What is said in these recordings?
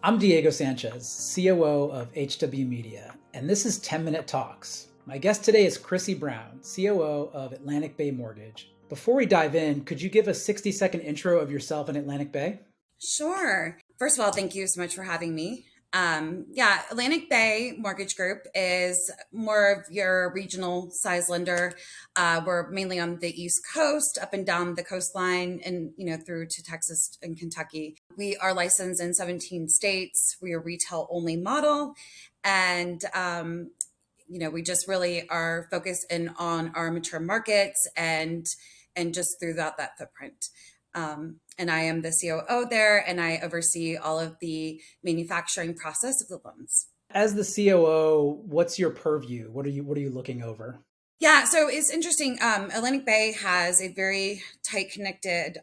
I'm Diego Sanchez, COO of HW Media, and this is 10-Minute Talks. My guest today is Chrissy Brown, COO of Atlantic Bay Mortgage. Before we dive in, could you give a 60-second intro of yourself in Atlantic Bay? Sure. First of all, thank you so much for having me. Atlantic Bay Mortgage Group is more of your regional size lender. We're mainly on the East Coast, up and down the coastline, and through to Texas and Kentucky. We are licensed in 17 states. We are retail only model, and we just really are focused in on our mature markets and just throughout that footprint. And I am the COO there, and I oversee all of the manufacturing process of the loans. As the COO, what's your purview? What are you looking over? Yeah, so it's interesting. Atlantic Bay has a very tight connected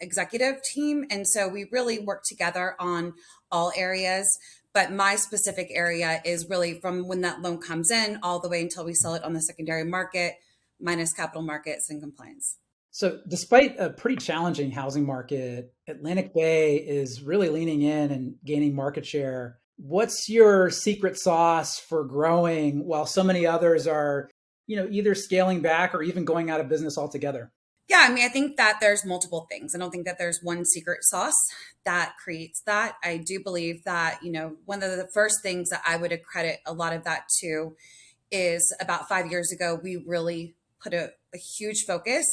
executive team, and so we really work together on all areas. But my specific area is really from when that loan comes in all the way until we sell it on the secondary market, minus capital markets and compliance. So, despite a pretty challenging housing market, Atlantic Bay is really leaning in and gaining market share. What's your secret sauce for growing while so many others are, either scaling back or even going out of business altogether? Yeah, I mean, I think that there's multiple things. I don't think that there's one secret sauce that creates that. I do believe that, one of the first things that I would accredit a lot of that to is about 5 years ago, we really put a huge focus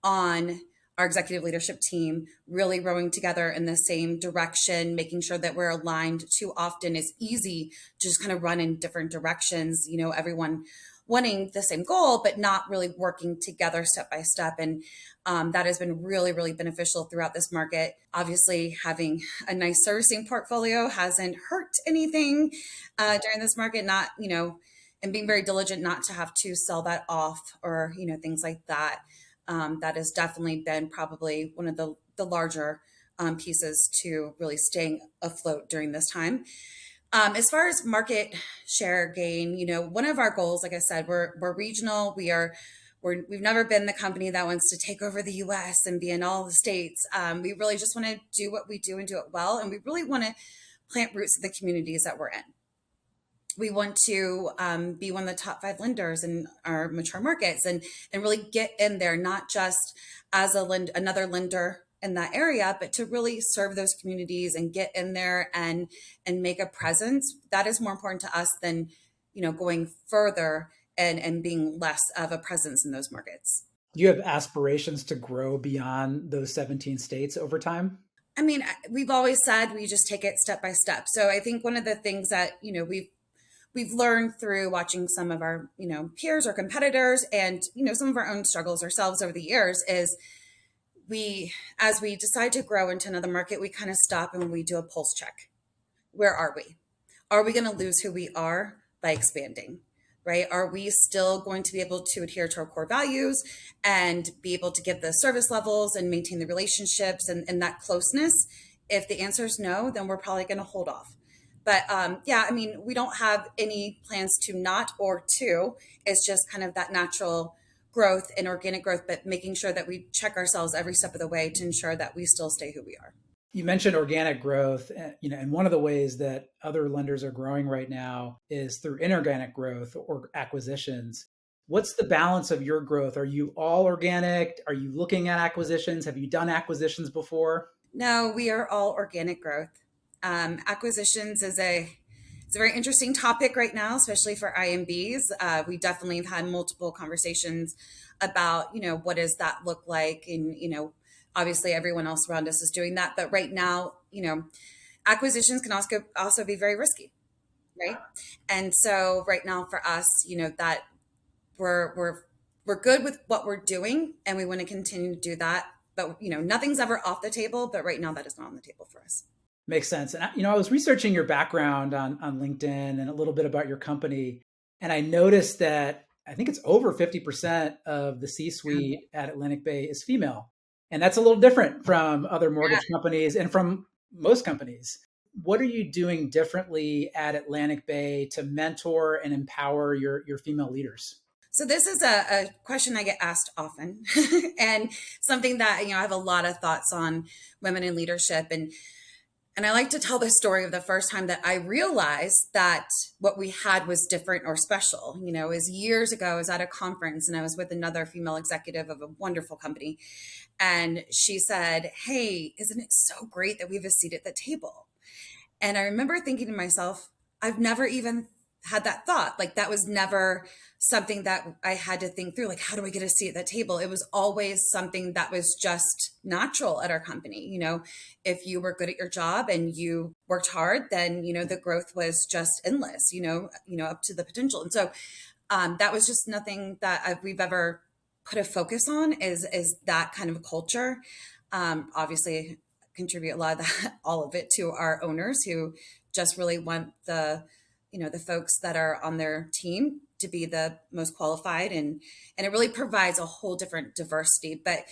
on our executive leadership team really rowing together in the same direction, making sure that we're aligned. Too often it's easy to just kind of run in different directions, everyone wanting the same goal, but not really working together step by step. And that has been really, really beneficial throughout this market. Obviously, having a nice servicing portfolio hasn't hurt anything during this market, and being very diligent not to have to sell that off or, things like that. That has definitely been probably one of the larger pieces to really staying afloat during this time. As far as market share gain, one of our goals, like I said, we're regional. We've never been the company that wants to take over the U.S. and be in all the states. We really just want to do what we do and do it well, and we really want to plant roots in the communities that we're in. We want to be one of the top 5 lenders in our mature markets and really get in there, not just as another lender in that area, but to really serve those communities and get in there and make a presence. That is more important to us than, going further and being less of a presence in those markets. Do you have aspirations to grow beyond those 17 states over time? I mean, we've always said we just take it step by step. So I think one of the things that, we've learned through watching some of our, peers or competitors and, some of our own struggles ourselves over the years is as we decide to grow into another market, we kind of stop and we do a pulse check. Where are we? Are we going to lose who we are by expanding? Right? Are we still going to be able to adhere to our core values and be able to give the service levels and maintain the relationships and that closeness? If the answer is no, then we're probably going to hold off. But we don't have any plans to not or to. It's just kind of that natural growth and organic growth, but making sure that we check ourselves every step of the way to ensure that we still stay who we are. You mentioned organic growth, and one of the ways that other lenders are growing right now is through inorganic growth or acquisitions. What's the balance of your growth? Are you all organic? Are you looking at acquisitions? Have you done acquisitions before? No, we are all organic growth. Acquisitions is it's a very interesting topic right now, especially for IMBs. We definitely have had multiple conversations about, what does that look like? And, obviously everyone else around us is doing that. But right now, acquisitions can also be very risky, right? And so right now for us, that we're good with what we're doing and we want to continue to do that. But, nothing's ever off the table. But right now that is not on the table for us. Makes sense. And, I was researching your background on LinkedIn and a little bit about your company. And I noticed that I think it's over 50% of the C-suite at Atlantic Bay is female. And that's a little different from other mortgage companies and from most companies. What are you doing differently at Atlantic Bay to mentor and empower your female leaders? So this is a question I get asked often and something that, I have a lot of thoughts on women in leadership. And And I like to tell the story of the first time that I realized that what we had was different or special. It was years ago. I was at a conference and I was with another female executive of a wonderful company. And she said, "Hey, isn't it so great that we have a seat at the table?" And I remember thinking to myself, I've never even had that thought. Like that was never something that I had to think through. Like, how do I get a seat at the table? It was always something that was just natural at our company. If you were good at your job and you worked hard, then, the growth was just endless, up to the potential. And so that was just nothing that we've ever put a focus on is that kind of culture. Obviously contribute a lot of that, all of it to our owners who just really want the folks that are on their team to be the most qualified, and it really provides a whole different diversity. But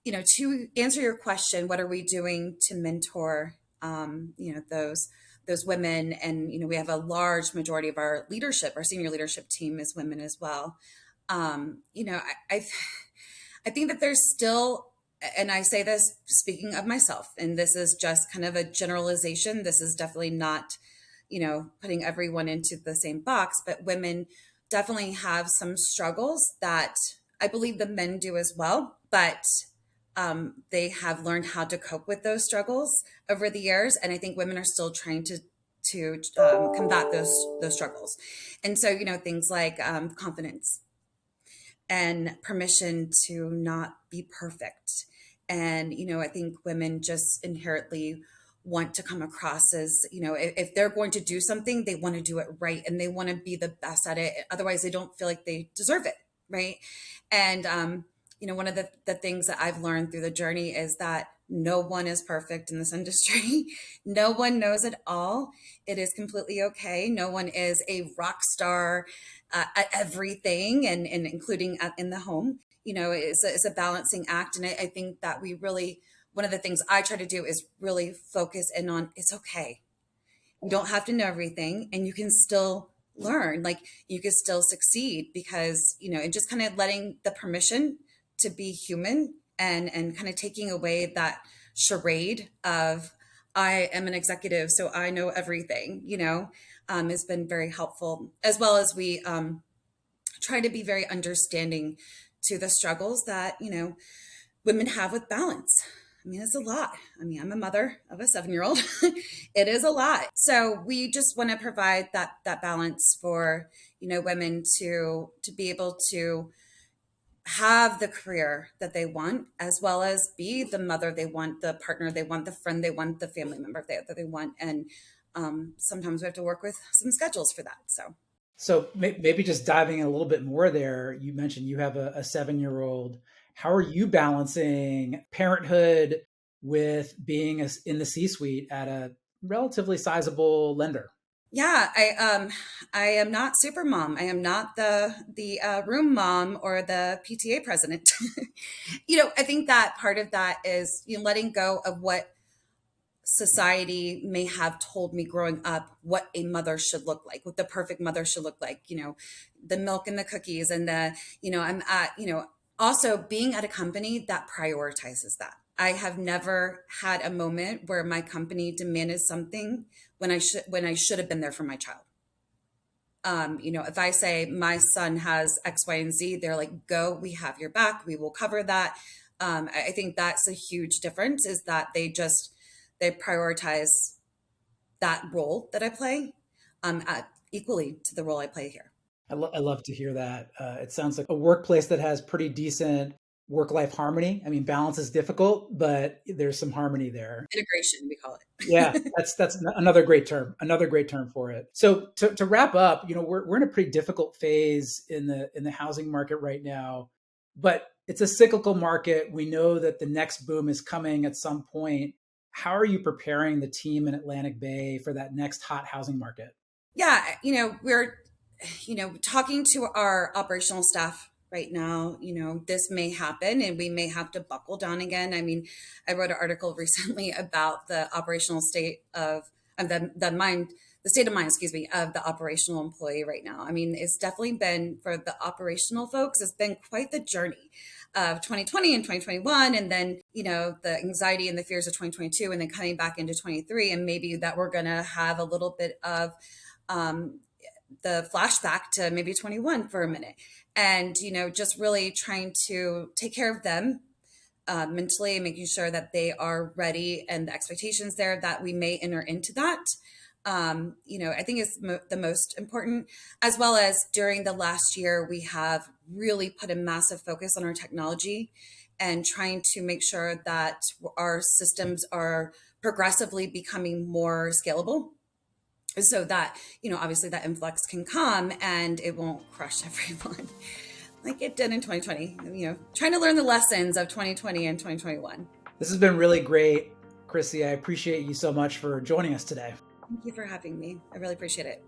to answer your question, what are we doing to mentor those women? And we have a large majority of our leadership, our senior leadership team is women as well. I think that there's still, and I say this speaking of myself, and this is just kind of a generalization. This is definitely not, putting everyone into the same box, but women definitely have some struggles that I believe the men do as well, but they have learned how to cope with those struggles over the years. And I think women are still trying to combat those struggles. And so, things like confidence and permission to not be perfect. And, I think women just inherently want to come across as, if they're going to do something, they want to do it right and they want to be the best at it. Otherwise, they don't feel like they deserve it. Right. And, one of the things that I've learned through the journey is that no one is perfect in this industry. No one knows it all. It is completely okay. No one is a rock star at everything, and including in the home. It's a balancing act. And I think that one of the things I try to do is really focus in on it's okay. You don't have to know everything and you can still learn, like you can still succeed because, and just kind of letting the permission to be human and kind of taking away that charade of I am an executive, so I know everything, has been very helpful, as well as we try to be very understanding to the struggles that, women have with balance. I mean, it's a lot. I mean, I'm a mother of a 7-year-old. It is a lot. So we just want to provide that balance for, women to be able to have the career that they want, as well as be the mother they want, the partner they want, the friend they want, the family member that they want. And sometimes we have to work with some schedules for that. So maybe just diving in a little bit more there, you mentioned you have a 7-year-old. How are you balancing parenthood with being in the C-suite at a relatively sizable lender? Yeah, I am not super mom. I am not the room mom or the PTA president. I think that part of that is letting go of what society may have told me growing up what a mother should look like, what the perfect mother should look like. The milk and the cookies and I'm at also being at a company that prioritizes that. I have never had a moment where my company demanded something when I should have been there for my child. If I say my son has X, Y, and Z, they're like, go, we have your back. We will cover that. I think that's a huge difference is that they prioritize that role that I play equally to the role I play here. I love to hear that. It sounds like a workplace that has pretty decent work-life harmony. I mean, balance is difficult, but there's some harmony there. Integration, we call it. Yeah, that's another great term. Another great term for it. So to wrap up, we're in a pretty difficult phase in the housing market right now, but it's a cyclical market. We know that the next boom is coming at some point. How are you preparing the team in Atlantic Bay for that next hot housing market? Yeah, we're talking to our operational staff right now. This may happen and we may have to buckle down again. I mean, I wrote an article recently about the operational state of the the state of mind, excuse me, of the operational employee right now. I mean, it's definitely been, for the operational folks, it's been quite the journey of 2020 and 2021, and then, the anxiety and the fears of 2022, and then coming back into 23, and maybe that we're going to have a little bit of the flashback to maybe 21 for a minute. And, just really trying to take care of them mentally, making sure that they are ready, and the expectations there that we may enter into that. I think is the most important, as well as during the last year, we have really put a massive focus on our technology and trying to make sure that our systems are progressively becoming more scalable, so that, obviously that influx can come and it won't crush everyone like it did in 2020, trying to learn the lessons of 2020 and 2021. This has been really great, Chrissy. I appreciate you so much for joining us today. Thank you for having me. I really appreciate it.